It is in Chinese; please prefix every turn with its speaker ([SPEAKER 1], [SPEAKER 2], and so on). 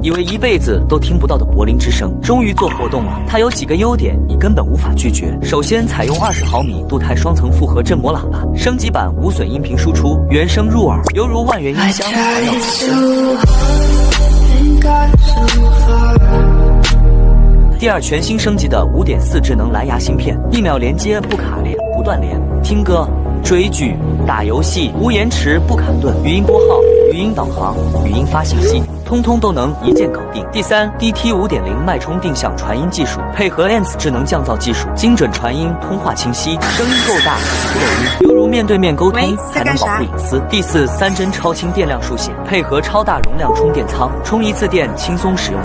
[SPEAKER 1] 以为一辈子都听不到的柏林之声，终于做活动了。它有几个优点，你根本无法拒绝。首先，采用20毫米镀钛双层复合振膜喇叭，升级版无损音频输出，原声入耳，犹如万元音箱。第二，全新升级的5.4智能蓝牙芯片，1秒连接不卡连不断连，听歌、追剧、打游戏无延迟不卡顿，语音拨号、语音导航、语音发信息，通通都能一键搞定。第三 ，DT 5.0脉冲定向传音技术，配合 ANS 智能降噪技术，精准传音，通话清晰，声音够大，不漏音，犹如面对面沟通，还能保护隐私。第四，3帧超轻电量数显，配合超大容量充电仓，充一次电轻松使用